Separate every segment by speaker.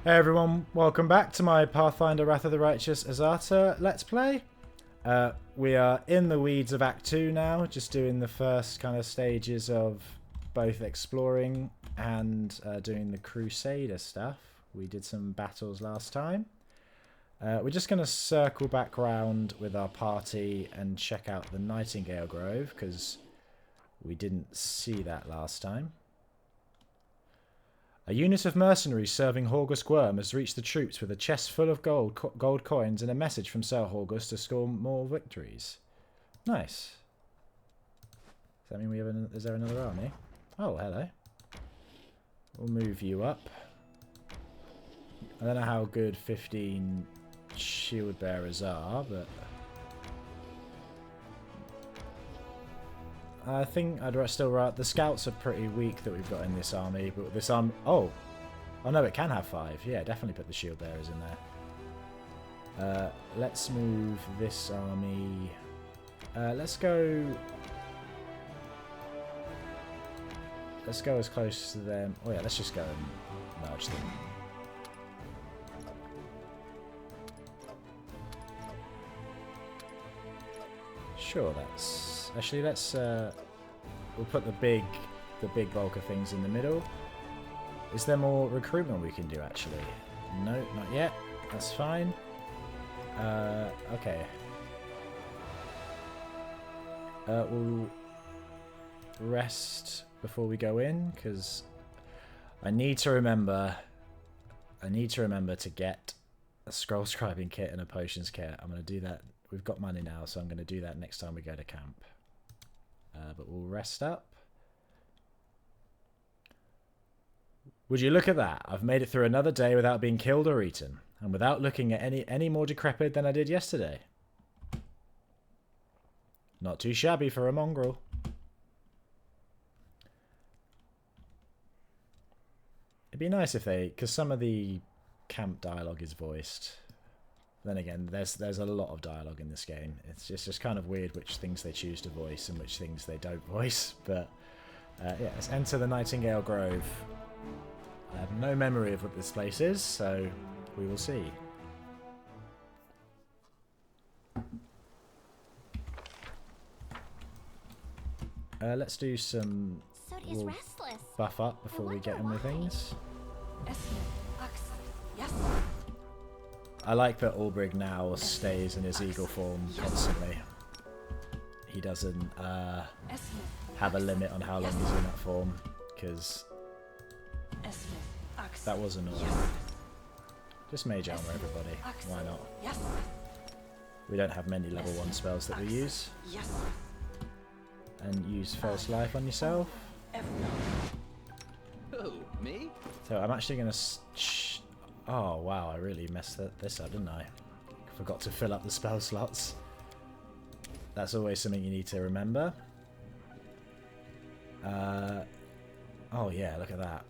Speaker 1: Hey everyone, welcome back to my Pathfinder Wrath of the Righteous Azata Let's Play. We are in the weeds of Act 2 now, just doing the first kind of stages of both exploring and doing the Crusader stuff. We did some battles last time. We're just going to circle back round with our party and check out the Nightingale Grove, because we didn't see that last time. A unit of mercenaries serving Horgus Gwyrm has reached the troops with a chest full of gold coins and a message from Sir Horgus to score more victories. Nice. Does that mean we have is there another army? Oh, hello. We'll move you up. I don't know how good 15 shield bearers are, but I think I'd still write. The scouts are pretty weak that we've got in this army, but this army. Oh no, it can have 5. Yeah, definitely put the shield bearers in there. Let's move this army. Let's go. Let's go as close to them. Oh yeah, let's just go and merge them. Sure, that's. Actually, let's we'll put the big bulk of things in the middle. Is there more recruitment we can do? Actually, no, not yet. That's fine. Okay. We'll rest before we go in because I need to remember. To get a scroll scribing kit and a potions kit. I'm going to do that. We've got money now, so I'm going to do that next time we go to camp. But we'll rest up. Would you look at that? I've made it through another day without being killed or eaten, and without looking at any more decrepit than I did yesterday. Not too shabby for a mongrel. It'd be nice if they, because some of the camp dialogue is voiced. Then again, there's a lot of dialogue in this game. It's just kind of weird which things they choose to voice and which things they don't voice. But yeah, let's enter the Nightingale Grove. I have no memory of what this place is, so we will see. Let's do some we'll buff up before we get in with things. I like that Ulbrig now stays in his eagle form constantly. He doesn't have a limit on how long he's in that form, because that was annoying. Just mage armor, everybody. Why not? We don't have many level 1 spells that we use. And use false life on yourself.
Speaker 2: Who, me?
Speaker 1: So I'm actually going to... Oh wow, I really messed this up, didn't I? Forgot to fill up the spell slots. That's always something you need to remember. Oh yeah, look at that.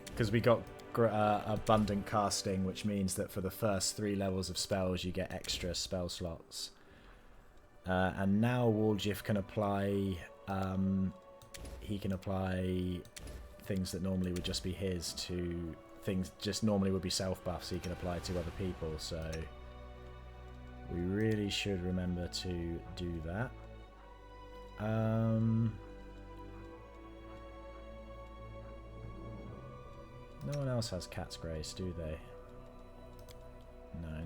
Speaker 1: Because we got abundant casting, which means that for the first 3 levels of spells you get extra spell slots. And now Waldjif can apply... he can apply things that normally would just be his to things just normally would be self buffs he can apply to other people, so we really should remember to do that. No one else has Cat's Grace, do they?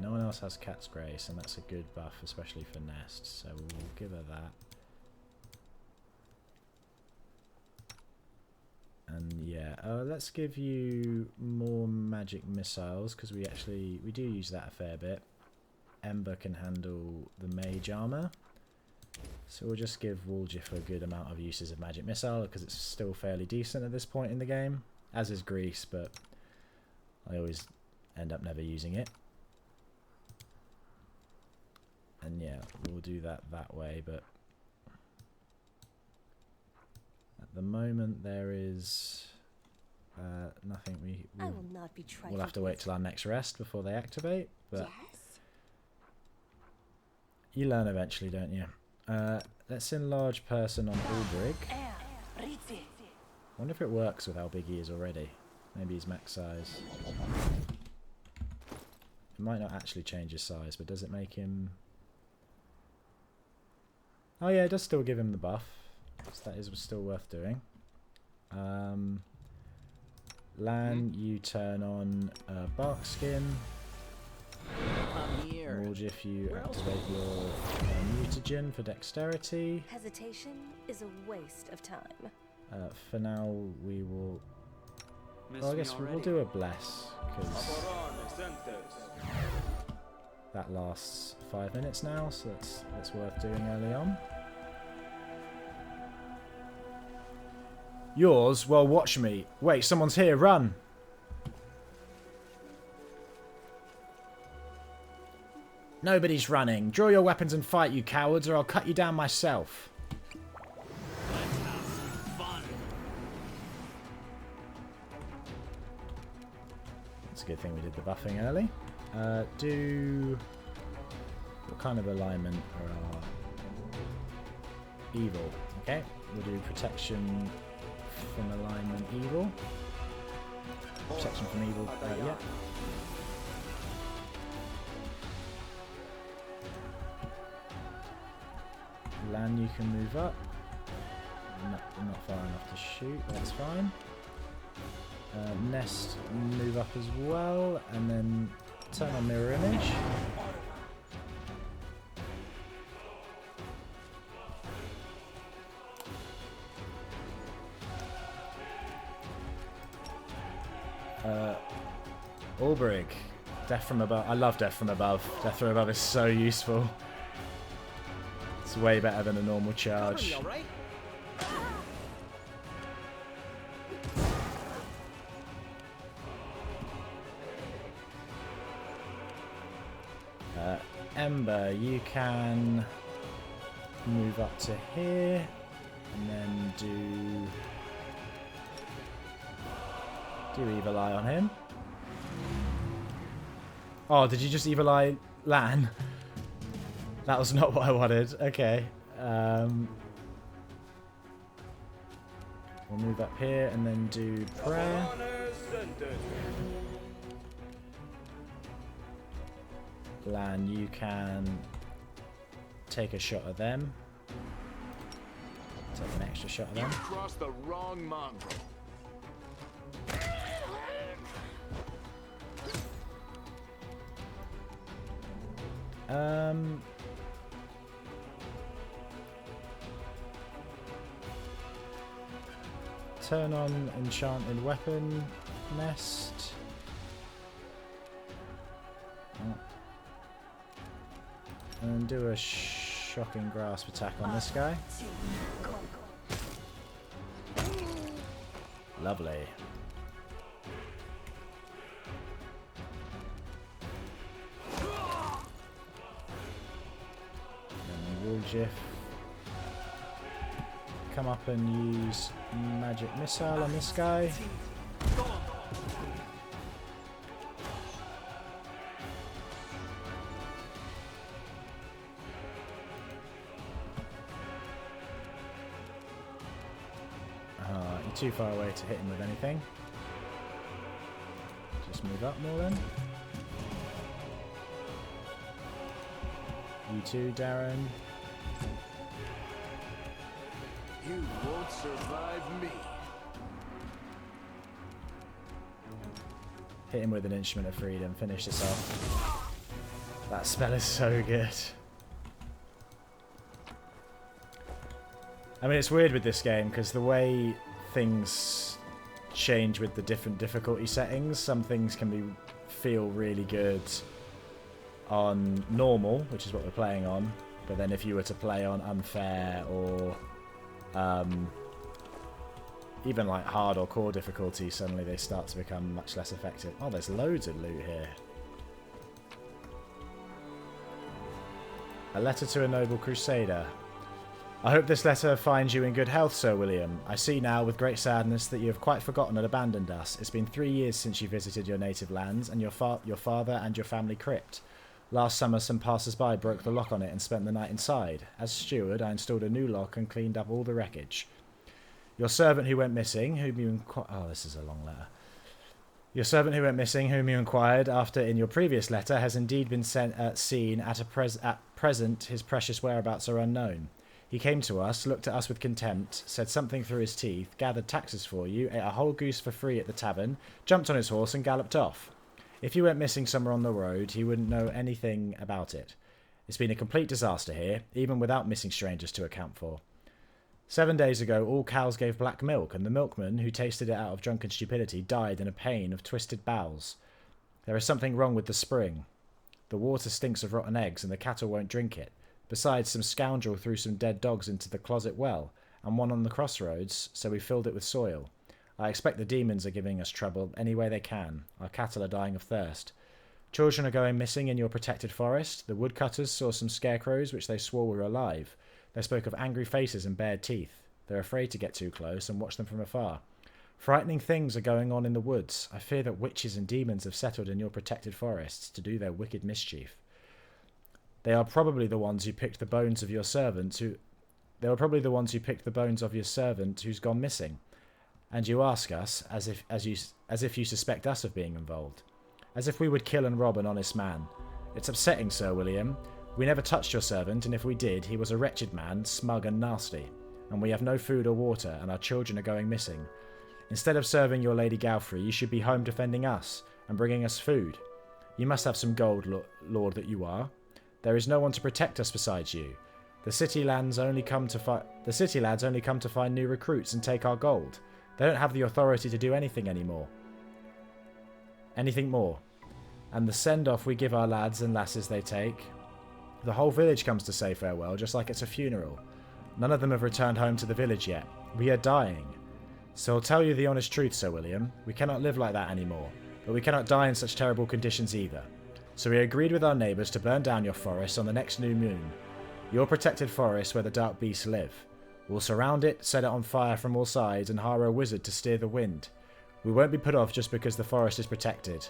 Speaker 1: No one else has Cat's Grace, and that's a good buff, especially for Nest, so we'll give her that. And yeah, let's give you more magic missiles, because we do use that a fair bit. Ember can handle the mage armor, so we'll just give Waldjif a good amount of uses of magic missile, because it's still fairly decent at this point in the game, as is Grease, but I always end up never using it. And yeah, we'll do that way, but at the moment there is nothing we'll have to wait till our next rest before they activate, but yes. You learn eventually, don't you? Let's enlarge person on Ulbrig. I wonder if it works with how big he is already. Maybe he's max size. It might not actually change his size, but does it make him... Oh yeah, it does still give him the buff. So that is still worth doing. Lan, you turn on bark skin. Or if you activate your mutagen for dexterity.
Speaker 2: Hesitation is a waste of time.
Speaker 1: For now, we will... Well, I guess we'll do a bless, because that lasts 5 minutes now, so that's worth doing early on. Yours? Well, watch me. Wait, someone's here. Run! Nobody's running. Draw your weapons and fight, you cowards, or I'll cut you down myself. It's a good thing we did the buffing early. What kind of alignment are our... Evil. Okay, we'll do protection from alignment evil. Protection from evil, yeah. Lan, you can move up. Not far enough to shoot, that's fine. Nest, move up as well, and then turn on mirror image. Ulbrich, Death from Above. I love Death from Above. Death from Above is so useful. It's way better than a normal charge. Ember, you can move up to here and then do Evil Eye on him. Oh, did you just Evil Eye Lan? That was not what I wanted. Okay. We'll move up here and then do prayer. Lan, you can take a shot at them. Take an extra shot at them.
Speaker 3: You crossed the wrong mongrel.
Speaker 1: Turn on enchanted weapon nest. And do a shocking grasp attack on this guy. Lovely. Then Woolgif. Come up and use magic missile on this guy. You're too far away to hit him with anything. Just move up more then. You too, Darren.
Speaker 3: You won't survive me.
Speaker 1: Hit him with an Instrument of Freedom. Finish this off. That spell is so good. I mean, it's weird with this game because the way things change with the different difficulty settings. Some things can feel really good on normal, which is what we're playing on, but then if you were to play on unfair or even like hard or core difficulty, suddenly they start to become much less effective. Oh, there's loads of loot here. A letter to a noble crusader. I hope this letter finds you in good health, Sir William. I see now with great sadness that you have quite forgotten and abandoned us. It's been 3 years since you visited your native lands and your father and your family crypt. Last summer, some passers-by broke the lock on it and spent the night inside. As steward, I installed a new lock and cleaned up all the wreckage. Your servant who went missing, whom you... Oh, this is a long letter. Your servant who went missing, whom you inquired after in your previous letter, has indeed been seen at present. His precious whereabouts are unknown. He came to us, looked at us with contempt, said something through his teeth, gathered taxes for you, ate a whole goose for free at the tavern, jumped on his horse and galloped off. If you went missing somewhere on the road, he wouldn't know anything about it. It's been a complete disaster here, even without missing strangers to account for. 7 days ago, all cows gave black milk, and the milkman, who tasted it out of drunken stupidity, died in a pain of twisted bowels. There is something wrong with the spring. The water stinks of rotten eggs, and the cattle won't drink it. Besides, some scoundrel threw some dead dogs into the closet well, and one on the crossroads, so we filled it with soil. I expect the demons are giving us trouble any way they can. Our cattle are dying of thirst. Children are going missing in your protected forest. The woodcutters saw some scarecrows which they swore were alive. They spoke of angry faces and bared teeth. They're afraid to get too close and watch them from afar. Frightening things are going on in the woods. I fear that witches and demons have settled in your protected forests to do their wicked mischief. They are probably the ones who picked the bones of your servant who's gone missing. And you ask us as if you suspect us of being involved. As if we would kill and rob an honest man. It's upsetting, Sir William. We never touched your servant, and if we did, he was a wretched man, smug and nasty. And we have no food or water, and our children are going missing. Instead of serving your Lady Galfrey, you should be home defending us, and bringing us food. You must have some gold, lord that you are. There is no one to protect us besides you. The city lads only come to find new recruits and take our gold. They don't have the authority to do anything more. And the send-off we give our lads and lasses they take. The whole village comes to say farewell, just like it's a funeral. None of them have returned home to the village yet. We are dying. So I'll tell you the honest truth, Sir William. We cannot live like that anymore, but we cannot die in such terrible conditions either. So we agreed with our neighbours to burn down your forest on the next new moon. Your protected forest where the dark beasts live. We'll surround it, set it on fire from all sides, and hire a wizard to steer the wind. We won't be put off just because the forest is protected.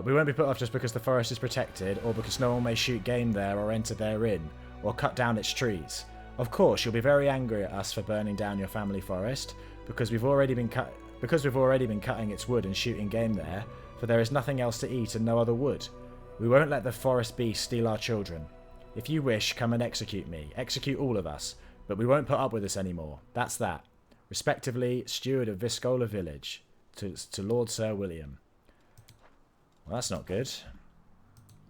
Speaker 1: We won't be put off just because the forest is protected, or because no one may shoot game there or enter therein, or cut down its trees. Of course, you'll be very angry at us for burning down your family forest, because we've already been cutting its wood and shooting game there, for there is nothing else to eat and no other wood. We won't let the forest beast steal our children. If you wish, come and execute me. Execute all of us. But we won't put up with this anymore. That's that. Respectively, Steward of Viscola Village. To Lord Sir William. Well, that's not good.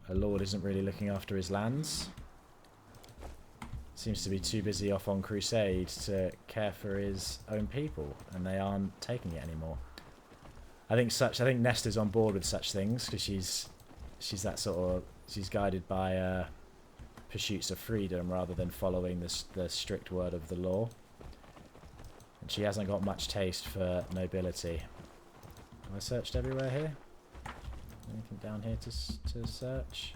Speaker 1: A lord isn't really looking after his lands. Seems to be too busy off on crusade to care for his own people, and they aren't taking it anymore. I think Nesta's on board with such things because she's guided by pursuits of freedom rather than following the strict word of the law. And she hasn't got much taste for nobility. Have I searched everywhere here? Anything down here to search?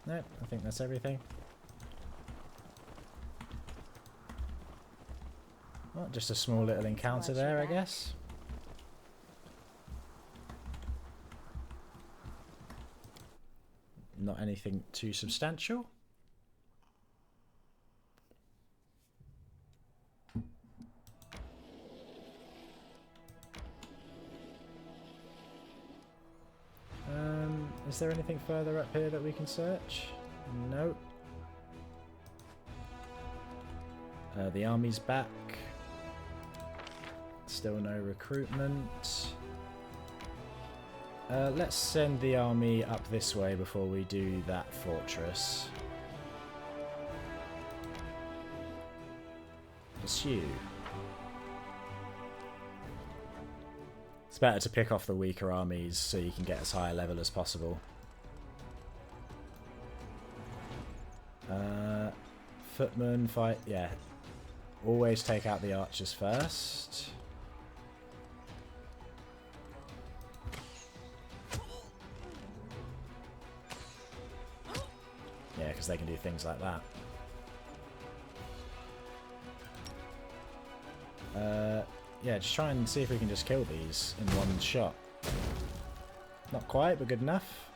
Speaker 1: Nope, I think that's everything. Well, just a small little encounter there, I guess. Not anything too substantial. Is there anything further up here that we can search? Nope. The army's back. Still no recruitment. Let's send the army up this way before we do that fortress. Pursue. It's better to pick off the weaker armies so you can get as high a level as possible. Footmen fight, yeah. Always take out the archers first. Yeah, because they can do things like that. Yeah, just try and see if we can just kill these in one shot. Not quite, but good enough.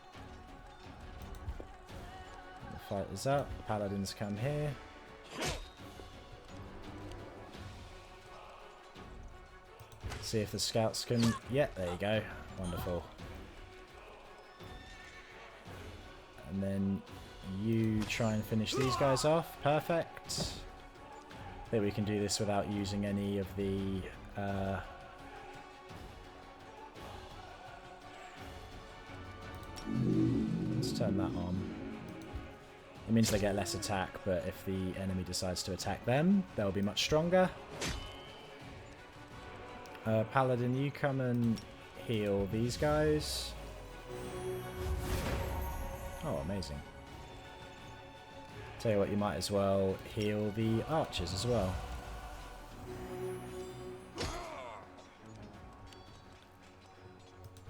Speaker 1: fight this up. Paladins come here. See if the scouts can... Yeah, there you go. Wonderful. And then you try and finish these guys off. Perfect. I think we can do this without using any of the... Let's turn that on. It means they get less attack, but if the enemy decides to attack them, they'll be much stronger. Paladin, you come and heal these guys. Oh, amazing. Tell you what, you might as well heal the archers as well.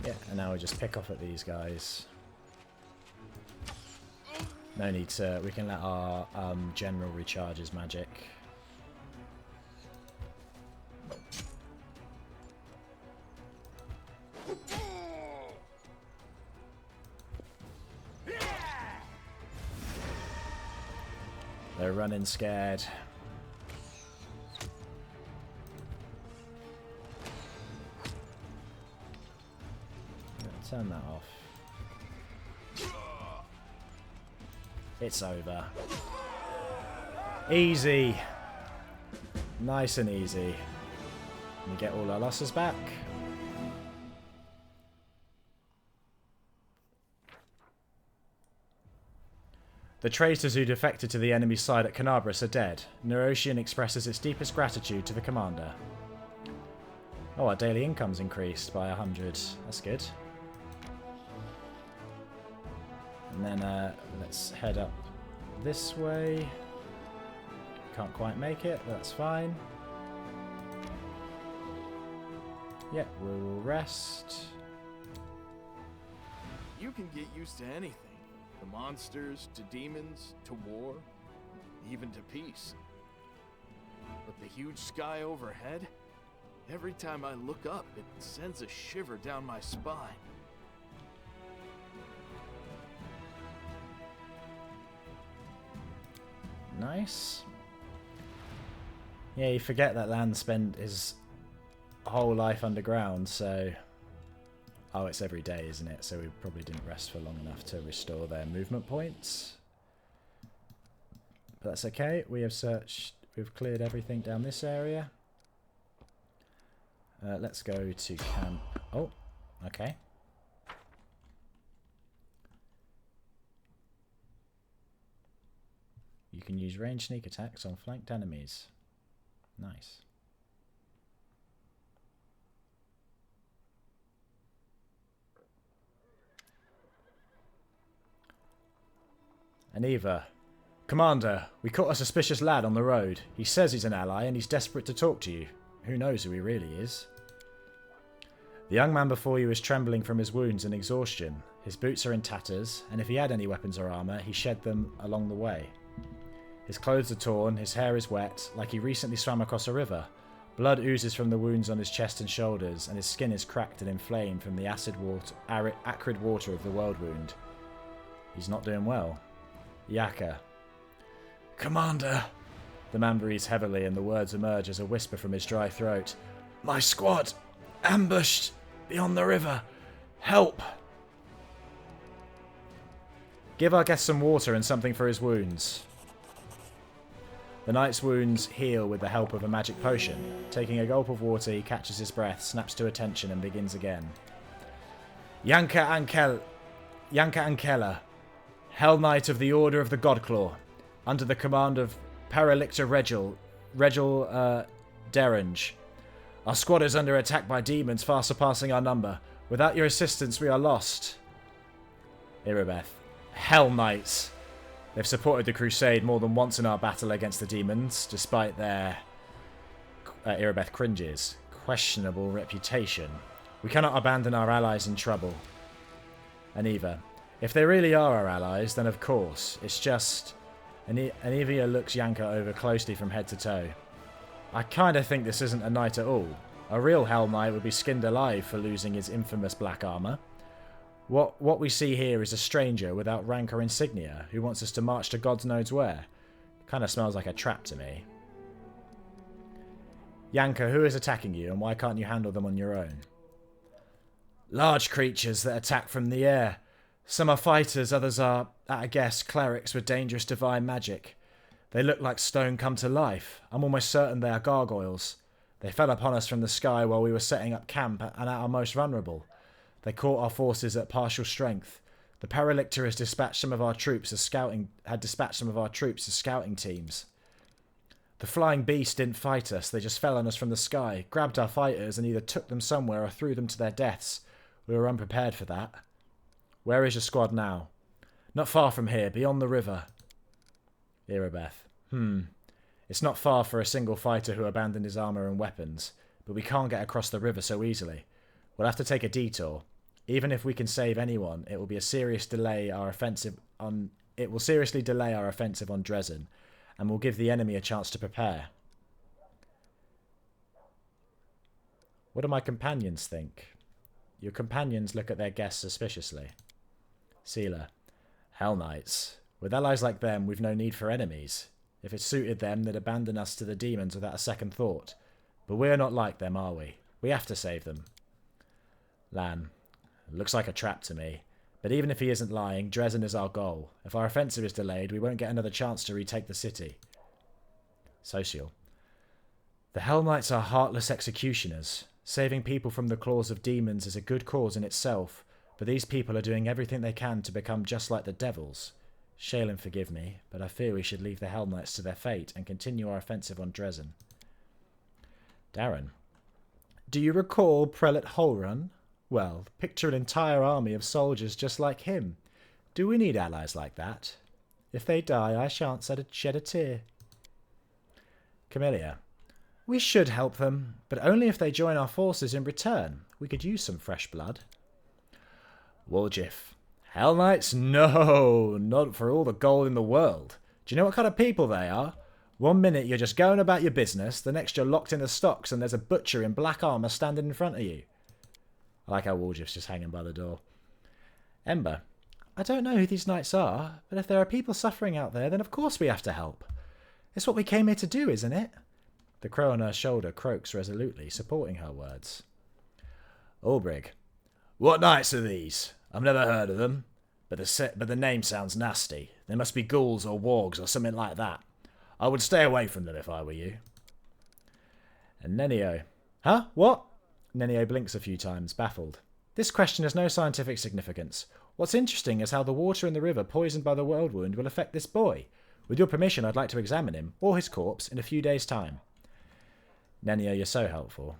Speaker 1: Yeah, and now we just pick off at these guys. No need to... We can let our general recharge his magic. They're running scared. Turn that off. It's over. Easy. Nice and easy. We get all our losses back. The traitors who defected to the enemy's side at Canabras are dead. Neurosian expresses its deepest gratitude to the commander. Oh, our daily income's increased by 100. That's good. And then let's head up this way. Can't quite make it, but that's fine. Yep, we will rest.
Speaker 3: You can get used to anything. To monsters, to demons, to war, even to peace. But the huge sky overhead, every time I look up, it sends a shiver down my spine.
Speaker 1: Nice. Yeah, you forget that Land spent his whole life underground, so... Oh, it's every day, isn't it? So we probably didn't rest for long enough to restore their movement points. But that's okay. We have searched... We've cleared everything down this area. Let's go to camp... Oh, okay. You can use range sneak attacks on flanked enemies. Nice. Aniva. Commander, we caught a suspicious lad on the road. He says he's an ally and he's desperate to talk to you. Who knows who he really is? The young man before you is trembling from his wounds and exhaustion. His boots are in tatters, and if he had any weapons or armour, he shed them along the way. His clothes are torn, his hair is wet, like he recently swam across a river. Blood oozes from the wounds on his chest and shoulders, and his skin is cracked and inflamed from the acrid water of the world wound. He's not doing well. Yaka. Commander! The man breathes heavily and the words emerge as a whisper from his dry throat. My squad! Ambushed! Beyond the river! Help! Give our guest some water and something for his wounds. The knight's wounds heal with the help of a magic potion. Taking a gulp of water, he catches his breath, snaps to attention, and begins again. Yanka Ankela, Hellknight of the Order of the Godclaw, under the command of Paralictor Regil Derange. Our squad is under attack by demons far surpassing our number. Without your assistance, we are lost. Irabeth. Hellknights. They've supported the crusade more than once in our battle against the demons, despite their, Irabeth cringes, questionable reputation. We cannot abandon our allies in trouble. Aniva. If they really are our allies, then of course. It's just... Anivia looks Yanka over closely from head to toe. I kinda think this isn't a knight at all. A real Hell Knight would be skinned alive for losing his infamous black armour. What we see here is a stranger without rank or insignia who wants us to march to God's knows where. Kind of smells like a trap to me. Yanka, who is attacking you, and why can't you handle them on your own? Large creatures that attack from the air. Some are fighters, others are, at a guess, clerics with dangerous divine magic. They look like stone come to life. I'm almost certain they are gargoyles. They fell upon us from the sky while we were setting up camp and at our most vulnerable. They caught our forces at partial strength. The Paralictor has dispatched some of our troops as scouting teams. The flying beast didn't fight us, they just fell on us from the sky, grabbed our fighters and either took them somewhere or threw them to their deaths. We were unprepared for that. Where is your squad now? Not far from here, beyond the river. Irabeth. It's not far for a single fighter who abandoned his armour and weapons, but we can't get across the river so easily. We'll have to take a detour. Even if we can save anyone, it will seriously delay our offensive on Dresden, and will give the enemy a chance to prepare. What do my companions think? Your companions look at their guests suspiciously. Sealer. Hellknights. With allies like them, we've no need for enemies. If it suited them, they'd abandon us to the demons without a second thought. But we're not like them, are we? We have to save them. Lan. Looks like a trap to me. But even if he isn't lying, Dresden is our goal. If our offensive is delayed, we won't get another chance to retake the city. Social. The Hellknights are heartless executioners. Saving people from the claws of demons is a good cause in itself, but these people are doing everything they can to become just like the devils. Shaylin, forgive me, but I fear we should leave the Hellknights to their fate and continue our offensive on Dresden. Darren. Do you recall Prelate Holrun? Well, picture an entire army of soldiers just like him. Do we need allies like that? If they die, I shan't shed a tear. Camellia. We should help them, but only if they join our forces in return. We could use some fresh blood. Woljif. Hellknights? No, not for all the gold in the world. Do you know what kind of people they are? 1 minute you're just going about your business, the next you're locked in the stocks and there's a butcher in black armour standing in front of you. I like how Woljif's just hanging by the door. Ember. I don't know who these knights are, but if there are people suffering out there, then of course we have to help. It's what we came here to do, isn't it? The crow on her shoulder croaks resolutely, supporting her words. Ulbrig. What knights are these? I've never heard of them, but the name sounds nasty. They must be ghouls or wargs or something like that. I would stay away from them if I were you. And Nenio. Huh? What? Nenio blinks a few times, baffled. This question has no scientific significance. What's interesting is how the water in the river poisoned by the world wound will affect this boy. With your permission, I'd like to examine him, or his corpse, in a few days' time. Nenio, you're so helpful.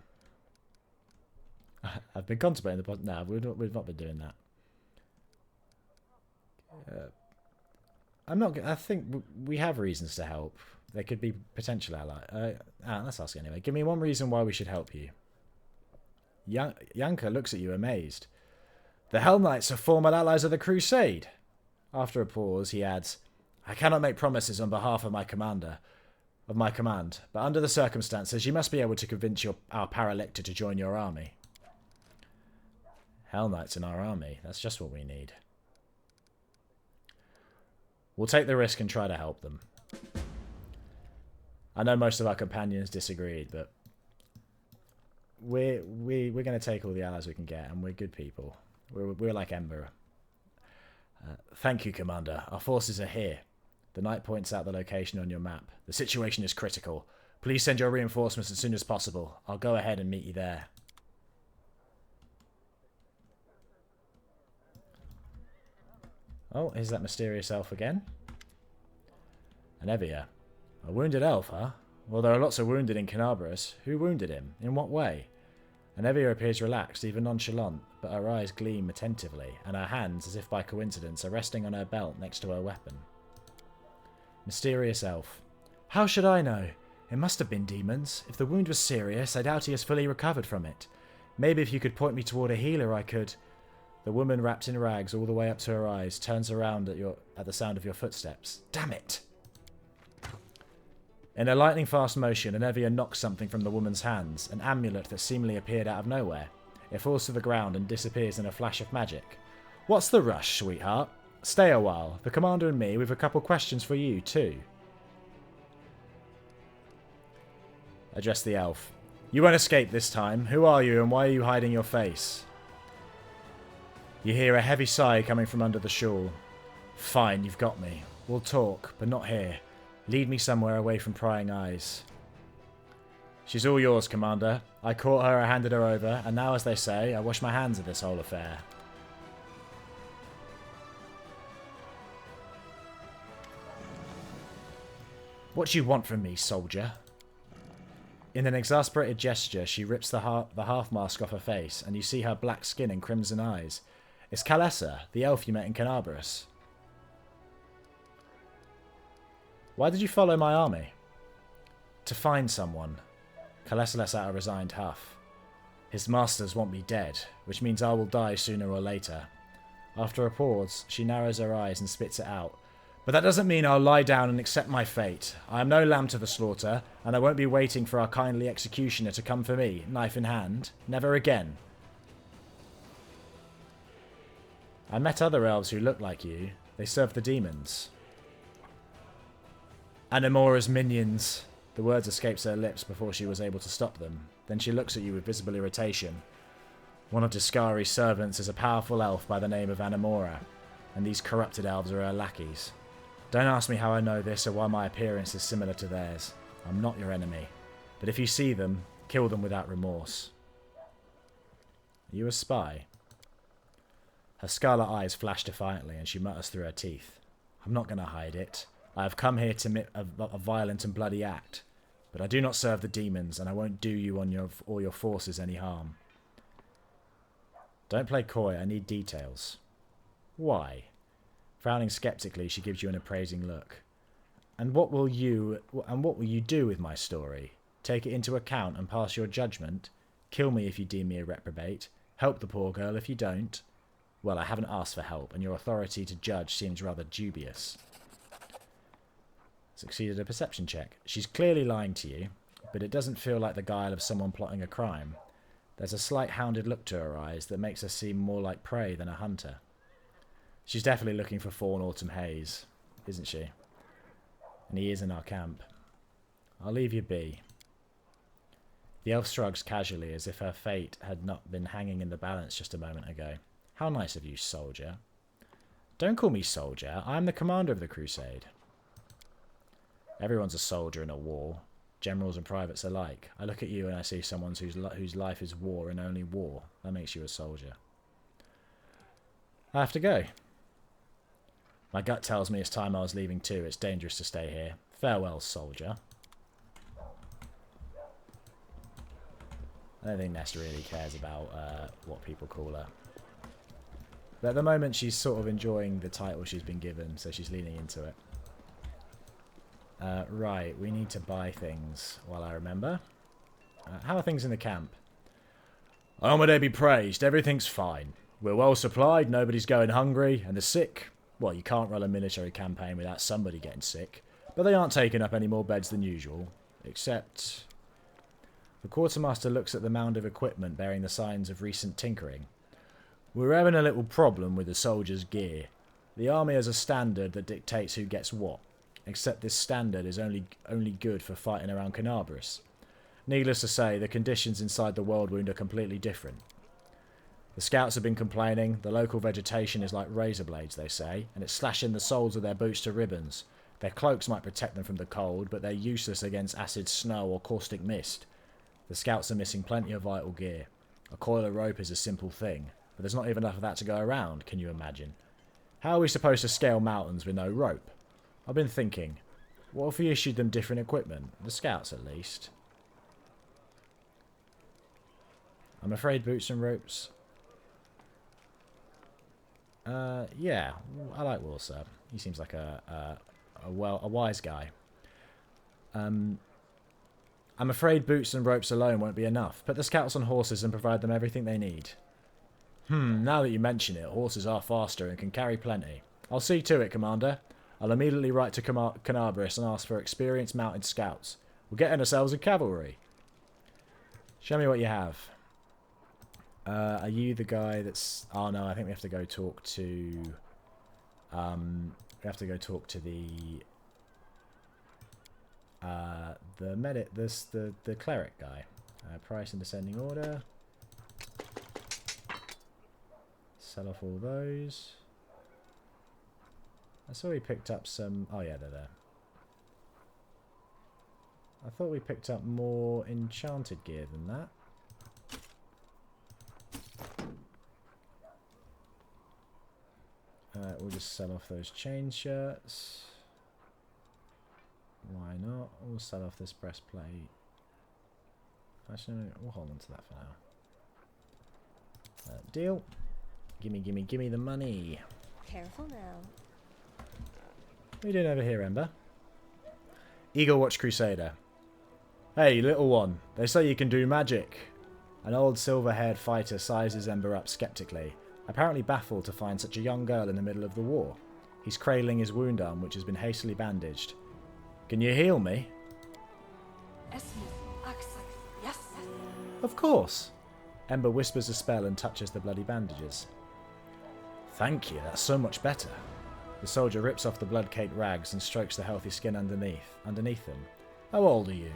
Speaker 1: I've been contemplating the... No, we've not been doing that. I think we have reasons to help. They could be potential allies. Let's ask anyway. Give me one reason why we should help you. Yanka looks at you amazed. The Hellknights are former allies of the Crusade. After a pause, he adds, I cannot make promises on behalf of my command, but under the circumstances, you must be able to convince our Paralictor to join your army. Hellknights in our army. That's just what we need. We'll take the risk and try to help them. I know most of our companions disagreed, but we're going to take all the allies we can get, and we're good people. We're like Ember. Thank you, Commander. Our forces are here. The knight points out the location on your map. The situation is critical. Please send your reinforcements as soon as possible. I'll go ahead and meet you there. Oh, is that mysterious elf again? An Evia. A wounded elf, huh? Well, there are lots of wounded in Canabras. Who wounded him? In what way? An Evia appears relaxed, even nonchalant, but her eyes gleam attentively, and her hands, as if by coincidence, are resting on her belt next to her weapon. Mysterious elf. How should I know? It must have been demons. If the wound was serious, I doubt he has fully recovered from it. Maybe if you could point me toward a healer, I could... The woman, wrapped in rags all the way up to her eyes, turns around at the sound of your footsteps. Damn it! In a lightning-fast motion, an Evia knocks something from the woman's hands, an amulet that seemingly appeared out of nowhere. It falls to the ground and disappears in a flash of magic. What's the rush, sweetheart? Stay a while. The commander and me, we've a couple questions for you, too. Address the elf. You won't escape this time. Who are you and why are you hiding your face? You hear a heavy sigh coming from under the shawl. Fine, you've got me. We'll talk, but not here. Lead me somewhere away from prying eyes. She's all yours, Commander. I caught her, I handed her over, and now, as they say, I wash my hands of this whole affair. What do you want from me, soldier? In an exasperated gesture, she rips the half mask off her face, and you see her black skin and crimson eyes. It's Kalessa, the elf you met in Canabras. Why did you follow my army? To find someone. Kalessa lets out a resigned huff. His masters want me dead, which means I will die sooner or later. After a pause, she narrows her eyes and spits it out. But that doesn't mean I'll lie down and accept my fate. I am no lamb to the slaughter, and I won't be waiting for our kindly executioner to come for me, knife in hand. Never again. I met other elves who looked like you. They served the demons. Anemora's minions. The words escaped her lips before she was able to stop them. Then she looks at you with visible irritation. One of Discari's servants is a powerful elf by the name of Anemora, and these corrupted elves are her lackeys. Don't ask me how I know this or why my appearance is similar to theirs. I'm not your enemy. But if you see them, kill them without remorse. Are you a spy? Her scarlet eyes flash defiantly and she mutters through her teeth. I'm not going to hide it. I have come here to commit a violent and bloody act. But I do not serve the demons and I won't do you or your forces any harm. Don't play coy, I need details. Why? Frowning skeptically, she gives you an appraising look. And what will you do with my story? Take it into account and pass your judgment? Kill me if you deem me a reprobate? Help the poor girl if you don't? Well, I haven't asked for help, and your authority to judge seems rather dubious. Succeeded a perception check. She's clearly lying to you, but it doesn't feel like the guile of someone plotting a crime. There's a slight hounded look to her eyes that makes her seem more like prey than a hunter. She's definitely looking for Fawn Autumn Haze, isn't she? And he is in our camp. I'll leave you be. The elf shrugs casually as if her fate had not been hanging in the balance just a moment ago. How nice of you, soldier. Don't call me soldier. I'm the commander of the crusade. Everyone's a soldier in a war. Generals and privates alike. I look at you and I see someone whose life is war and only war. That makes you a soldier. I have to go. My gut tells me it's time I was leaving too. It's dangerous to stay here. Farewell, soldier. I don't think Nesta really cares about what people call her. But at the moment she's sort of enjoying the title she's been given, so she's leaning into it. Right, we need to buy things while I remember. How are things in the camp? Armade be praised, everything's fine. We're well supplied, nobody's going hungry, and the sick... Well, you can't run a military campaign without somebody getting sick. But they aren't taking up any more beds than usual. Except... The quartermaster looks at the mound of equipment bearing the signs of recent tinkering. We're having a little problem with the soldiers' gear. The army has a standard that dictates who gets what. Except this standard is only good for fighting around Canabras. Needless to say, the conditions inside the Whirlwind are completely different. The scouts have been complaining. The local vegetation is like razor blades, they say, and it's slashing the soles of their boots to ribbons. Their cloaks might protect them from the cold, but they're useless against acid snow or caustic mist. The scouts are missing plenty of vital gear. A coil of rope is a simple thing, but there's not even enough of that to go around, can you imagine? How are we supposed to scale mountains with no rope? I've been thinking, what if we issued them different equipment? The scouts, at least. I'm afraid boots and ropes... yeah, I like Wilser. He seems like a wise guy. I'm afraid boots and ropes alone won't be enough. Put the scouts on horses and provide them everything they need. Now that you mention it, horses are faster and can carry plenty. I'll see to it, Commander. I'll immediately write to Canabras and ask for experienced mounted scouts. We're getting ourselves a cavalry. Show me what you have. Are you the guy that's... Oh no, I think we have to go talk to... we have to go talk to the cleric guy. Price in descending order. Sell off all those. I saw we picked up some... Oh yeah, they're there. I thought we picked up more enchanted gear than that. We'll just sell off those chain shirts. Why not? We'll sell off this breastplate. Actually, we'll hold on to that for now. Deal. Gimme, gimme, gimme the money.
Speaker 2: Careful now.
Speaker 1: What are you doing over here, Ember? Eagle Watch Crusader. Hey, little one. They say you can do magic. An old silver-haired fighter sizes Ember up skeptically, apparently baffled to find such a young girl in the middle of the war. He's cradling his wound arm, which has been hastily bandaged. Can you heal me?
Speaker 4: Yes.
Speaker 1: Of course. Ember whispers a spell and touches the bloody bandages. Thank you, that's so much better. The soldier rips off the blood-caked rags and strokes the healthy skin underneath them. How old are you?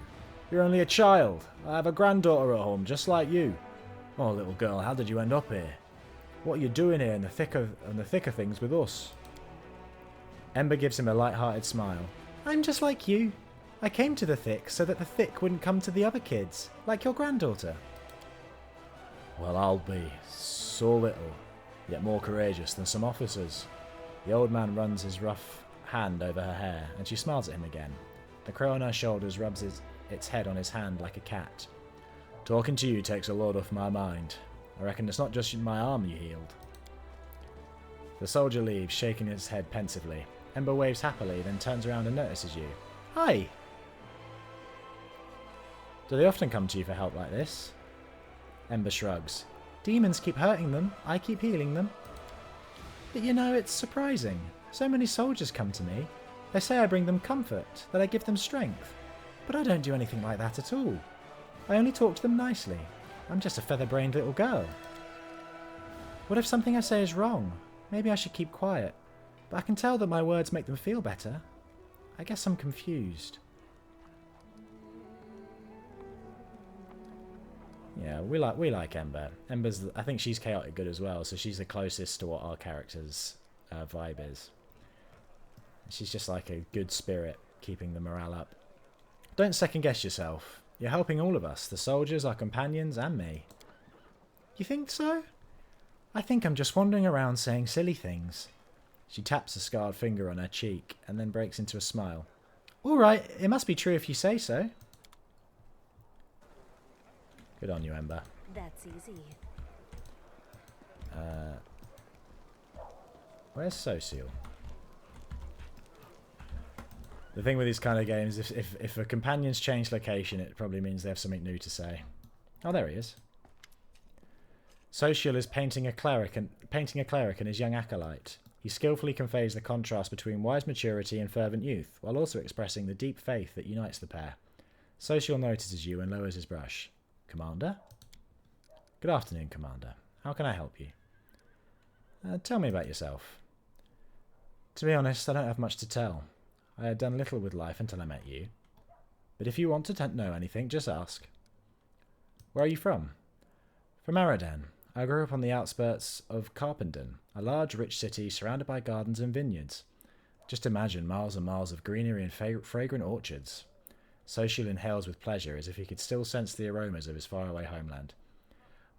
Speaker 1: You're only a child. I have a granddaughter at home, just like you. Oh, little girl, how did you end up here? What are you doing here in the thick of things with us? Ember gives him a light-hearted smile. I'm just like you. I came to the thick so that the thick wouldn't come to the other kids, like your granddaughter. Well, I'll be so little, yet more courageous than some officers. The old man runs his rough hand over her hair, and she smiles at him again. The crow on her shoulders rubs its head on his hand like a cat. Talking to you takes a load off my mind. I reckon it's not just my arm you healed. The soldier leaves, shaking his head pensively. Ember waves happily, then turns around and notices you. Hi! Do they often come to you for help like this? Ember shrugs. Demons keep hurting them, I keep healing them. But you know, it's surprising. So many soldiers come to me. They say I bring them comfort, that I give them strength. But I don't do anything like that at all. I only talk to them nicely. I'm just a feather-brained little girl. What if something I say is wrong? Maybe I should keep quiet. But I can tell that my words make them feel better. I guess I'm confused. Yeah, we like Ember. Ember's, I think she's chaotic good as well, so she's the closest to what our character's vibe is. She's just like a good spirit, keeping the morale up. Don't second guess yourself. You're helping all of us, the soldiers, our companions, and me. You think so? I think I'm just wandering around saying silly things. She taps a scarred finger on her cheek, and then breaks into a smile. All right, it must be true if you say so. Good on you, Ember.
Speaker 2: That's easy.
Speaker 1: Where's Social? The thing with these kind of games, if a companion's changed location, it probably means they have something new to say. Oh, there he is. Social is painting a cleric and his young acolyte. He skillfully conveys the contrast between wise maturity and fervent youth, while also expressing the deep faith that unites the pair. Social notices you and lowers his brush. Commander? Good afternoon, Commander. How can I help you? Tell me about yourself. To be honest, I don't have much to tell. I had done little with life until I met you. But if you want to know anything, just ask. Where are you from? From Aradan. I grew up on the outskirts of Carpendon, a large, rich city surrounded by gardens and vineyards. Just imagine miles and miles of greenery and fragrant orchards. Social inhales with pleasure, as if he could still sense the aromas of his faraway homeland.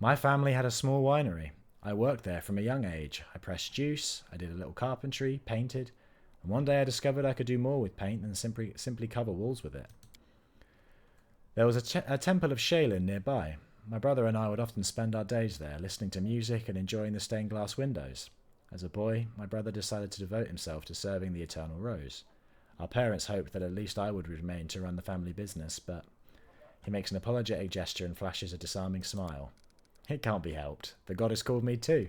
Speaker 1: My family had a small winery. I worked there from a young age. I pressed juice, I did a little carpentry, painted, and one day I discovered I could do more with paint than simply cover walls with it. There was a temple of Shaylin nearby. My brother and I would often spend our days there, listening to music and enjoying the stained glass windows. As a boy, my brother decided to devote himself to serving the Eternal Rose. Our parents hoped that at least I would remain to run the family business, but he makes an apologetic gesture and flashes a disarming smile. It can't be helped. The goddess called me too.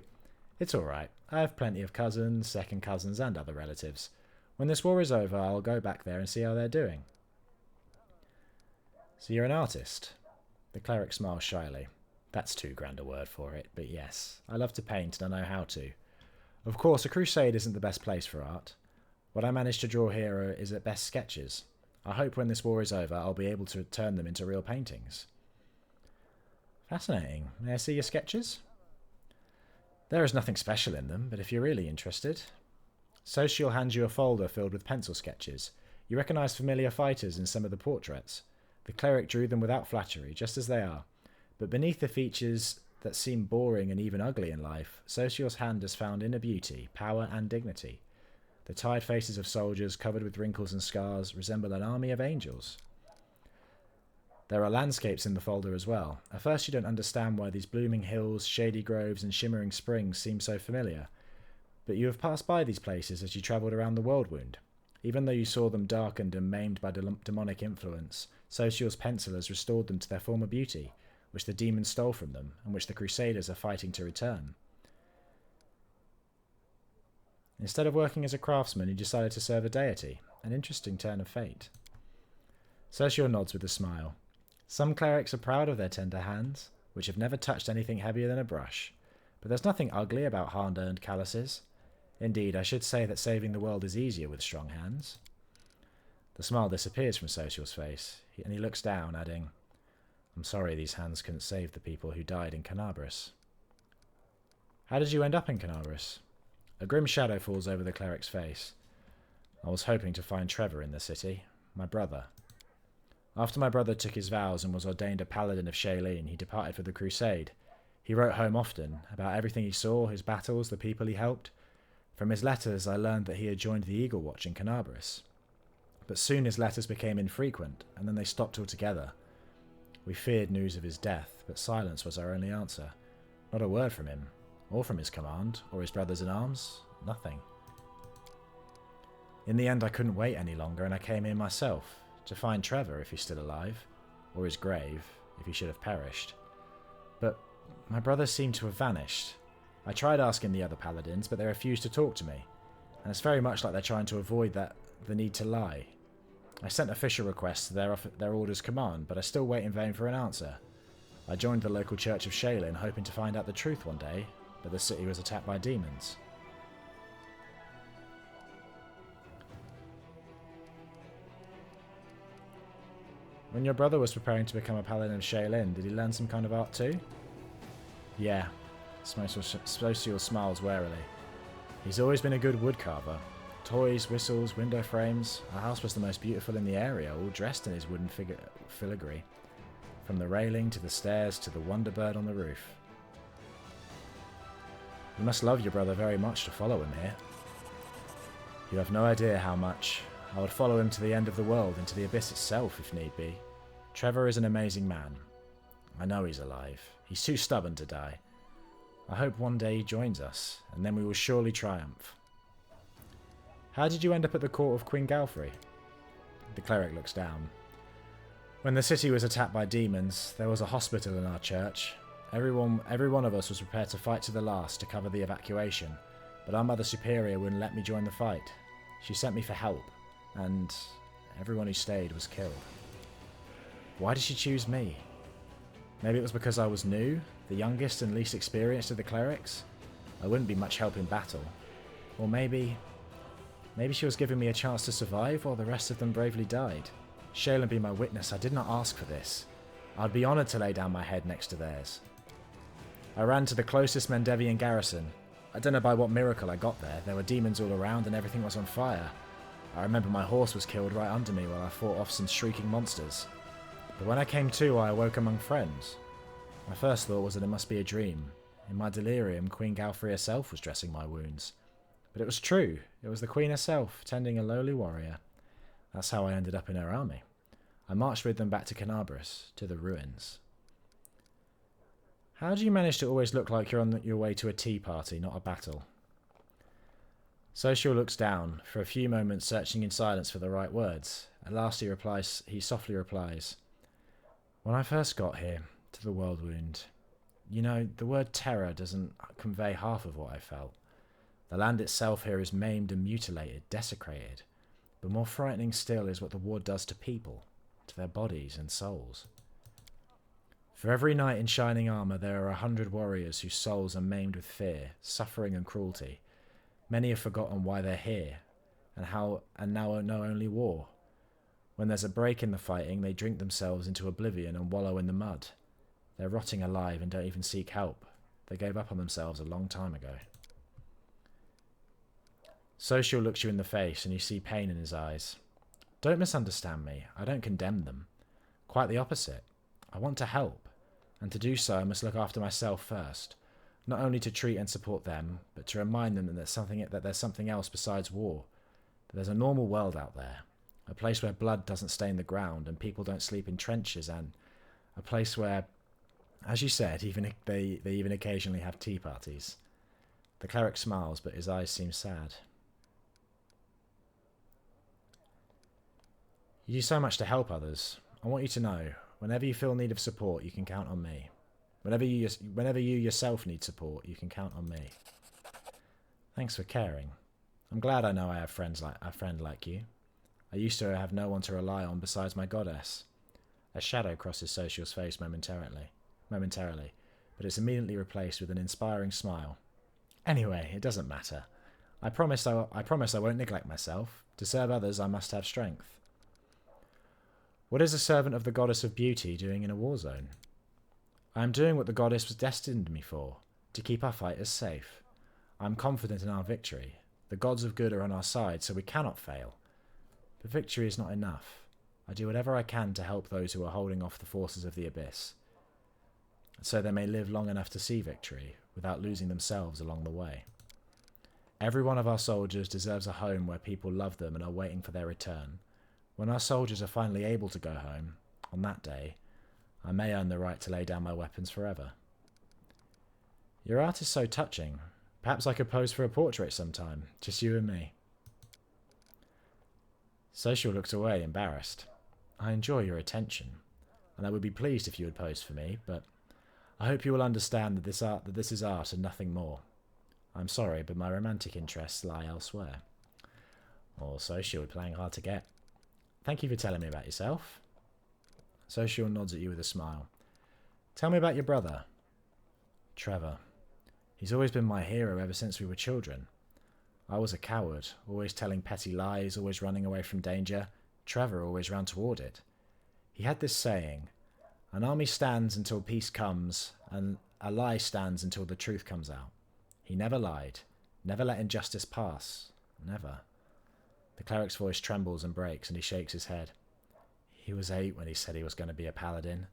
Speaker 1: It's all right. I have plenty of cousins, second cousins, and other relatives. When this war is over, I'll go back there and see how they're doing. So you're an artist? The cleric smiles shyly. That's too grand a word for it, but yes, I love to paint and I know how to. Of course, a crusade isn't the best place for art. What I managed to draw here is at best sketches. I hope when this war is over, I'll be able to turn them into real paintings. Fascinating. May I see your sketches? There is nothing special in them, but if you're really interested... Social hands you a folder filled with pencil sketches. You recognise familiar fighters in some of the portraits. The cleric drew them without flattery, just as they are. But beneath the features that seem boring and even ugly in life, Social's hand has found inner beauty, power and dignity. The tired faces of soldiers, covered with wrinkles and scars, resemble an army of angels. There are landscapes in the folder as well. At first you don't understand why these blooming hills, shady groves and shimmering springs seem so familiar. But you have passed by these places as you travelled around the Worldwound. Even though you saw them darkened and maimed by demonic influence, Social's pencil has restored them to their former beauty, which the demons stole from them, and which the Crusaders are fighting to return. Instead of working as a craftsman, you decided to serve a deity. An interesting turn of fate. Social nods with a smile. Some clerics are proud of their tender hands, which have never touched anything heavier than a brush. But there's nothing ugly about hard-earned calluses. Indeed, I should say that saving the world is easier with strong hands. The smile disappears from Social's face, and he looks down, adding, I'm sorry these hands couldn't save the people who died in Canabris. How did you end up in Canabris? A grim shadow falls over the cleric's face. I was hoping to find Trevor in the city, my brother. After my brother took his vows and was ordained a paladin of Shailene, he departed for the crusade. He wrote home often, about everything he saw, his battles, the people he helped. From his letters I learned that he had joined the Eagle Watch in Canabris. But soon his letters became infrequent, and then they stopped altogether. We feared news of his death, but silence was our only answer. Not a word from him, or from his command, or his brothers-in-arms, nothing. In the end I couldn't wait any longer, and I came here myself, to find Trevor if he's still alive, or his grave if he should have perished. But my brothers seem to have vanished. I tried asking the other paladins, but they refused to talk to me, and it's very much like they're trying to avoid the need to lie. I sent official requests to their order's command, but I still wait in vain for an answer. I joined the local church of Shailene, hoping to find out the truth one day, but the city was attacked by demons. When your brother was preparing to become a paladin of Shailene, did he learn some kind of art too? Yeah. Social smiles warily. He's always been a good woodcarver. Toys, whistles, window frames. Our house was the most beautiful in the area, all dressed in his wooden filigree. From the railing to the stairs to the wonder bird on the roof. You must love your brother very much to follow him here. You have no idea how much. I would follow him to the end of the world, into the abyss itself if need be. Trevor is an amazing man. I know he's alive. He's too stubborn to die. I hope one day he joins us, and then we will surely triumph. How did you end up at the court of Queen Galfrey? The cleric looks down. When the city was attacked by demons, there was a hospital in our church. Every one of us was prepared to fight to the last to cover the evacuation, but our Mother Superior wouldn't let me join the fight. She sent me for help, and everyone who stayed was killed. Why did she choose me? Maybe it was because I was new, the youngest and least experienced of the clerics? I wouldn't be much help in battle. Or maybe she was giving me a chance to survive while the rest of them bravely died. Shailene be my witness, I did not ask for this. I'd be honoured to lay down my head next to theirs. I ran to the closest Mendevian garrison. I don't know by what miracle I got there. There were demons all around and everything was on fire. I remember my horse was killed right under me while I fought off some shrieking monsters. But when I came to, I awoke among friends. My first thought was that it must be a dream. In my delirium, Queen Galfrey herself was dressing my wounds. But it was true. It was the Queen herself, tending a lowly warrior. That's how I ended up in her army. I marched with them back to Canabris, to the ruins. How do you manage to always look like you're on your way to a tea party, not a battle? Social looks down, for a few moments searching in silence for the right words. At last he softly replies, When I first got here, to the Worldwound, you know, the word terror doesn't convey half of what I felt. The land itself here is maimed and mutilated, desecrated. But more frightening still is what the war does to people, to their bodies and souls. For every knight in shining armour there are 100 warriors whose souls are maimed with fear, suffering and cruelty. Many have forgotten why they're here, and now know only war. When there's a break in the fighting, they drink themselves into oblivion and wallow in the mud. They're rotting alive and don't even seek help. They gave up on themselves a long time ago. Social looks you in the face and you see pain in his eyes. Don't misunderstand me. I don't condemn them. Quite the opposite. I want to help. And to do so, I must look after myself first. Not only to treat and support them, but to remind them that there's something else besides war. That there's a normal world out there. A place where blood doesn't stain the ground and people don't sleep in trenches, and a place where, as you said, they even occasionally have tea parties. The cleric smiles, but his eyes seem sad. You do so much to help others. I want you to know, whenever you feel need of support, you can count on me. Whenever you yourself need support, you can count on me. Thanks for caring. I'm glad I know I have a friend like you. I used to have no one to rely on besides my goddess. A shadow crosses Social's face momentarily, but it's immediately replaced with an inspiring smile. Anyway, it doesn't matter. I promise I won't neglect myself. To serve others, I must have strength. What is a servant of the goddess of beauty doing in a war zone? I am doing what the goddess was destined me for, to keep our fighters safe. I am confident in our victory. The gods of good are on our side, so we cannot fail. But victory is not enough. I do whatever I can to help those who are holding off the forces of the abyss, so they may live long enough to see victory, without losing themselves along the way. Every one of our soldiers deserves a home where people love them and are waiting for their return. When our soldiers are finally able to go home, on that day, I may earn the right to lay down my weapons forever. Your art is so touching. Perhaps I could pose for a portrait sometime, just you and me. Social looks away, embarrassed. I enjoy your attention, and I would be pleased if you would pose for me, but I hope you will understand that this is art and nothing more. I'm sorry, but my romantic interests lie elsewhere. Or Social, playing hard to get. Thank you for telling me about yourself. Social nods at you with a smile. Tell me about your brother. Trevor. He's always been my hero ever since we were children. I was a coward, always telling petty lies, always running away from danger. Trevor always ran toward it. He had this saying, an army stands until peace comes, and a lie stands until the truth comes out. He never lied, never let injustice pass, never. The cleric's voice trembles and breaks, and he shakes his head. He was 8 when he said he was going to be a paladin,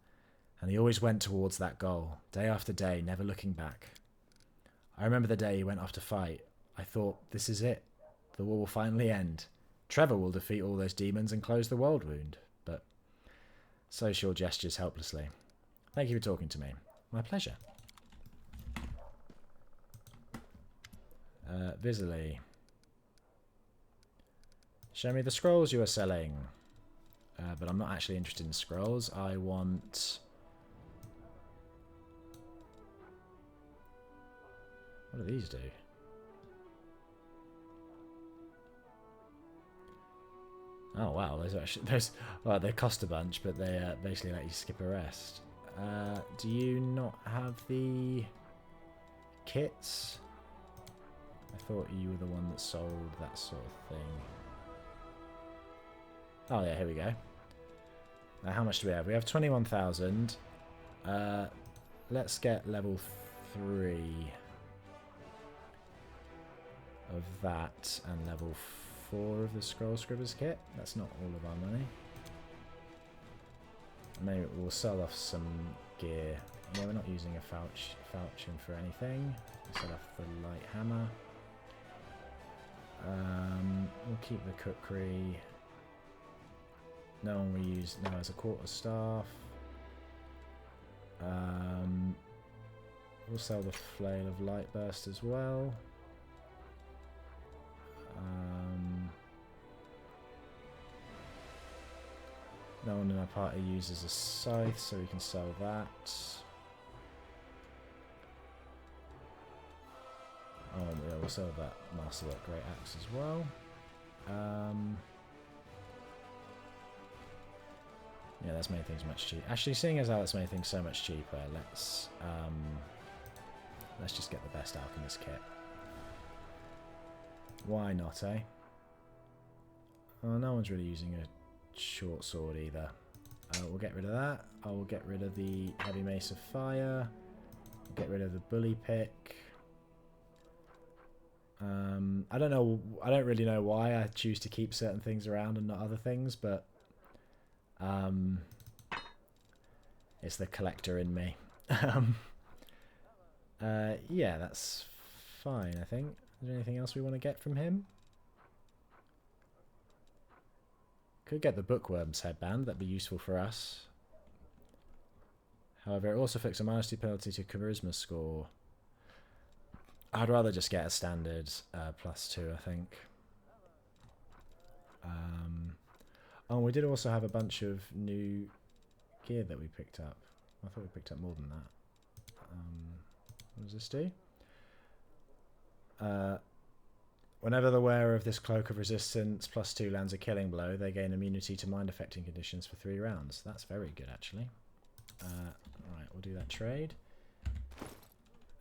Speaker 1: and he always went towards that goal, day after day, never looking back. I remember the day he went off to fight. I thought, this is it. The war will finally end. Trevor will defeat all those demons and close the world wound. But Social gestures helplessly. Thank you for talking to me. My pleasure. Visily. Show me the scrolls you are selling. But I'm not actually interested in scrolls. I want... What do these do? Oh wow, those are actually well, they cost a bunch, but they basically let you skip a rest. Do you not have the kits? I thought you were the one that sold that sort of thing. Oh yeah, here we go. Now how much do we have? We have 21,000. Let's get level 3 of that and level 4 of the Scroll Scribber's kit. That's not all of our money. Maybe we'll sell off some gear. Yeah, we're not using a falchion for anything. We'll sell off the light hammer. We'll keep the cookery. No one will use now as a quarterstaff. We'll sell the flail of light burst as well. No one in our party uses a scythe, so we can sell that. Oh, yeah, we'll sell that Masterwork Great Axe as well. Yeah, that's made things much cheaper. Actually, seeing as how that's made things so much cheaper, let's just get the best alchemist kit. Why not, eh? Oh, no one's really using a short sword either. We'll get rid of that. I will get rid of the heavy mace of fire. I'll get rid of the bully pick. I don't know. I don't really know why I choose to keep certain things around and not other things, but it's the collector in me. Yeah, that's fine. I think. Is there anything else we want to get from him? Could get the bookworm's headband. That'd be useful for us. However, it also affects a -2 penalty to charisma score. I'd rather just get a standard +2, I think. Oh, we did also have a bunch of new gear that we picked up. I thought we picked up more than that. What does this do? Whenever the wearer of this Cloak of Resistance +2 lands a killing blow, they gain immunity to mind-affecting conditions for 3 rounds. That's very good, actually. Right, we'll do that trade.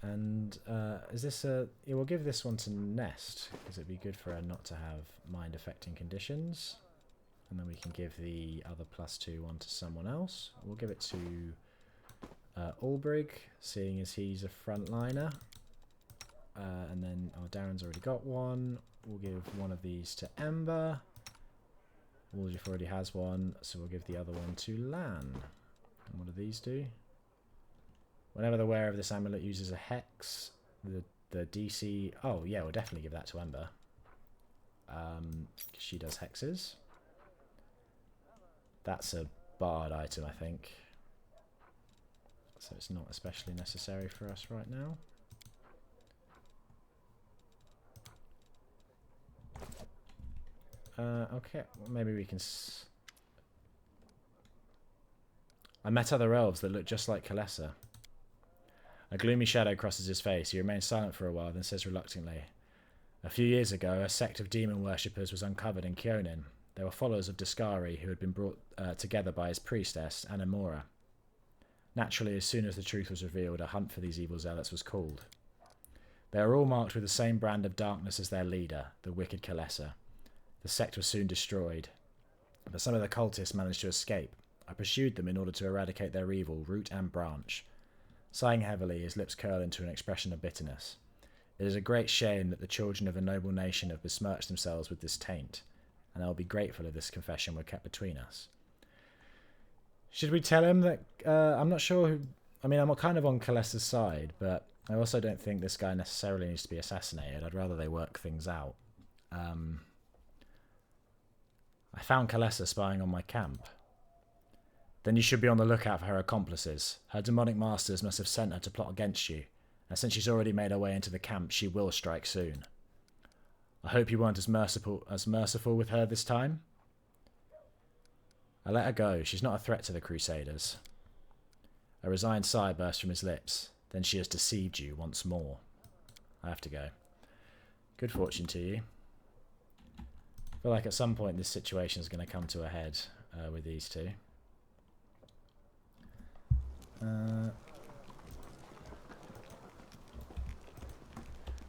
Speaker 1: And is this a... Yeah, we'll give this one to Nest, because it'd be good for her not to have mind-affecting conditions. And then we can give the other +2 one to someone else. We'll give it to Ulbrig, seeing as he's a frontliner. And then, oh, Darren's already got one. We'll give one of these to Ember. Woolsif already has one, so we'll give the other one to Lan. And what do these do? Whenever the wearer of this amulet uses a hex, the DC... Oh, yeah, we'll definitely give that to Ember. She does hexes. That's a bard item, I think. So it's not especially necessary for us right now. Okay, well, maybe we can... I met other elves that look just like Kalessa. A gloomy shadow crosses his face. He remains silent for a while, then says reluctantly, "A few years ago, a sect of demon worshippers was uncovered in Kyonin. They were followers of Discari, who had been brought together by his priestess, Anamora. Naturally, as soon as the truth was revealed, a hunt for these evil zealots was called. They are all marked with the same brand of darkness as their leader, the wicked Kalessa. The sect was soon destroyed, but some of the cultists managed to escape. I pursued them in order to eradicate their evil, root and branch." Sighing heavily, his lips curl into an expression of bitterness. "It is a great shame that the children of a noble nation have besmirched themselves with this taint, and I will be grateful if this confession were kept between us." Should we tell him that... I'm not sure who... I mean, I'm kind of on Kalessa's side, but I also don't think this guy necessarily needs to be assassinated. I'd rather they work things out. I found Kalessa spying on my camp. "Then you should be on the lookout for her accomplices. Her demonic masters must have sent her to plot against you, and since she's already made her way into the camp, she will strike soon. I hope you weren't as merciful with her this time." "I let her go. She's not a threat to the Crusaders." A resigned sigh burst from his lips. "Then she has deceived you once more." I have to go. Good fortune to you. I feel like at some point this situation is going to come to a head with these two.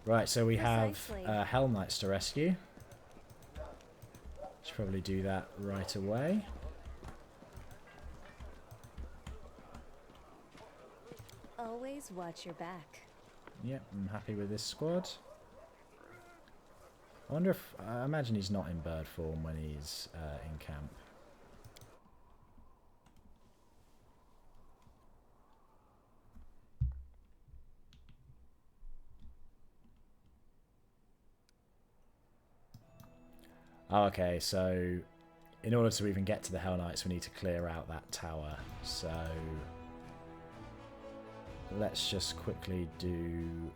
Speaker 1: Right, so we have Hellknights to rescue. Should probably do that right away.
Speaker 2: Always watch your back.
Speaker 1: Yep, I'm happy with this squad. I wonder if... I imagine he's not in bird form when he's in camp. Oh, okay, so in order to even get to the Hellknights, we need to clear out that tower. So let's just quickly do...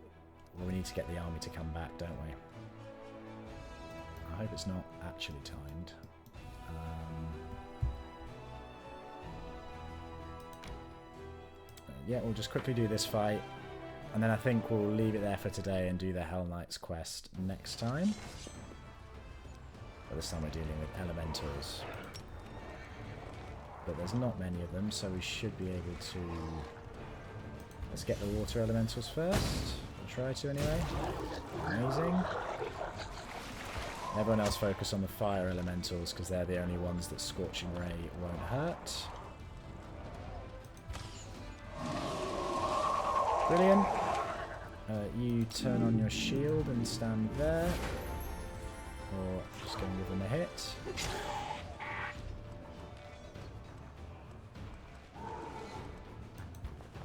Speaker 1: Well, we need to get the army to come back, don't we? I hope it's not actually timed. Yeah, we'll just quickly do this fight. And then I think we'll leave it there for today and do the Hellknights quest next time. But this time we're dealing with elementals. but there's not many of them, so we should be able to... Let's get the water elementals first. I'll try to anyway. Amazing. Everyone else focus on the fire elementals because they're the only ones that Scorching Ray won't hurt. Brilliant. You turn on your shield and stand there. Or just go and give them a hit.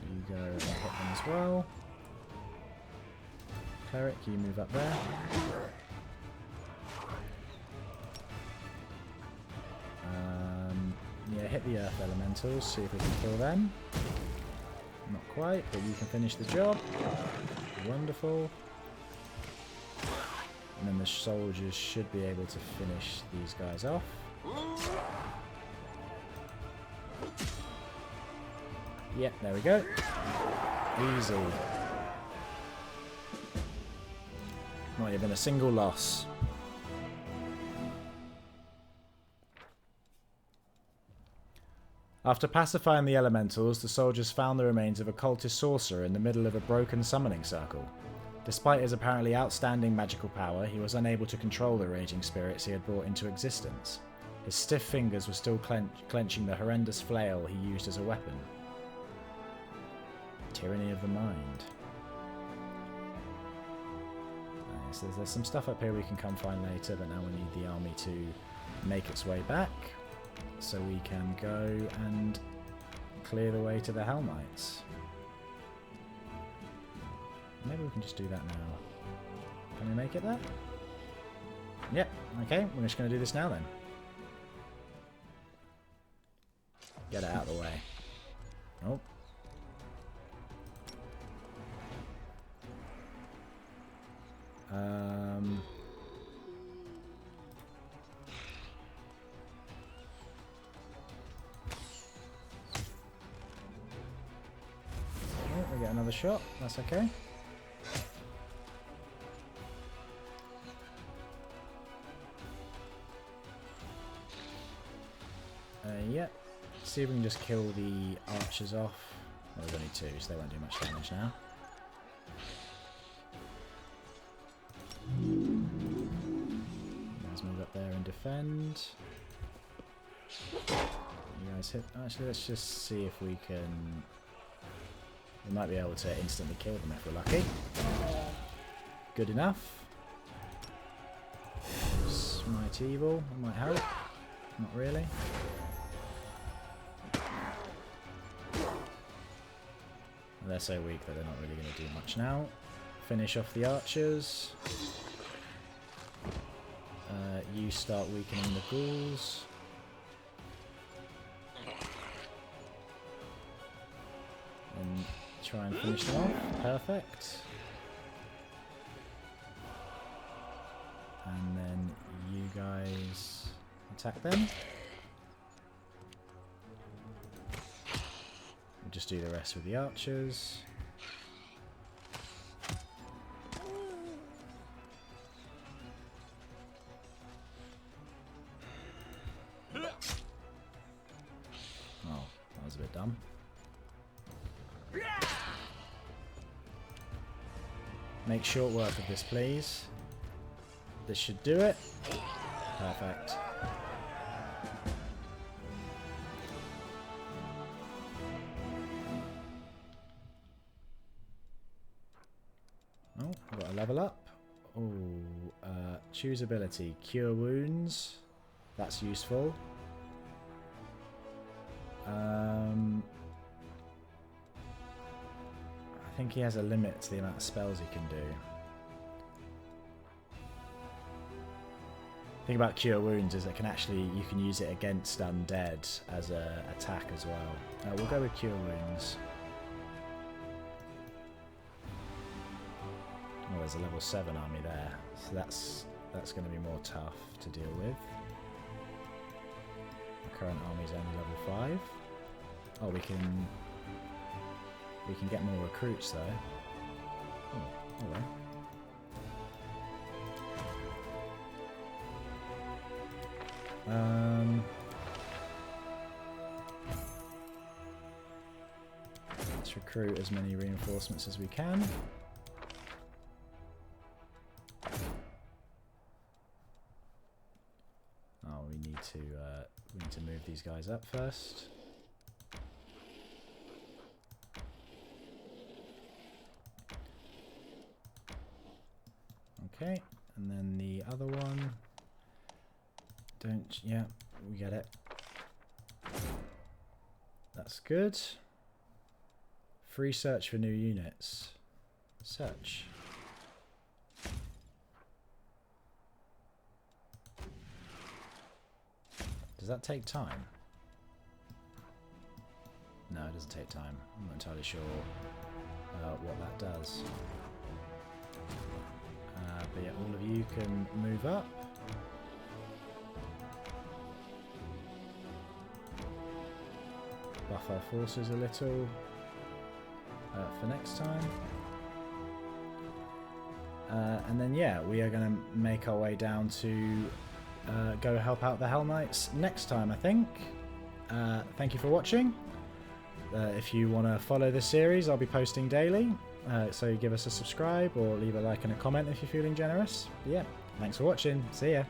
Speaker 1: You go and hit them as well. Cleric, you move up there. Yeah, hit the earth elementals, see if we can kill them. Not quite, but you can finish the job. Wonderful. And then the soldiers should be able to finish these guys off. Yep, there we go. Easy. Not even a single loss. After pacifying the elementals, the soldiers found the remains of a cultist sorcerer in the middle of a broken summoning circle. Despite his apparently outstanding magical power, he was unable to control the raging spirits he had brought into existence. His stiff fingers were still clenching the horrendous flail he used as a weapon. Tyranny of the mind. So there's some stuff up here we can come find later, but now we need the army to make its way back. So we can go and clear the way to the Hellknights. Maybe we can just do that now. Can we make it there? Yep, okay, we're just going to do this now then. Get it out of the way. Oh. Oh, we get another shot, that's okay. Yep. See if we can just kill the archers off. Well, there's only two, so they won't do much damage now. Let's move up there and defend. You guys hit. Actually, let's just see if we can. We might be able to instantly kill them if we're lucky. Good enough. Smite evil. That might help. Not really. They're so weak that they're not really going to do much now. Finish off the archers. You start weakening the ghouls. And try and finish them off. Perfect. And then you guys attack them. We'll just do the rest with the archers. Oh, that was a bit dumb. Make short work of this, please. This should do it. Perfect. Oh, I've got a level up. Oh, choose ability. Cure wounds. That's useful. I think he has a limit to the amount of spells he can do. The thing about Cure Wounds is that you can use it against undead as an attack as well. We'll go with Cure Wounds. Oh, there's a level 7 army there, so that's going to be more tough to deal with. The current army's only level 5. Oh, we can get more recruits though. Oh, hello. Let's recruit as many reinforcements as we can. Oh, we need to move these guys up first. Okay, and then the other one. Yeah, we get it. That's good. Free search for new units. Search. Does that take time? No, it doesn't take time. I'm not entirely sure what that does. But yeah, all of you can move up. Buff our forces a little for next time. And then yeah, we are going to make our way down to go help out the Hellknights next time, I think. Thank you for watching. If you want to follow this series, I'll be posting daily. So give us a subscribe or leave a like and a comment if you're feeling generous. But yeah, thanks for watching. See ya.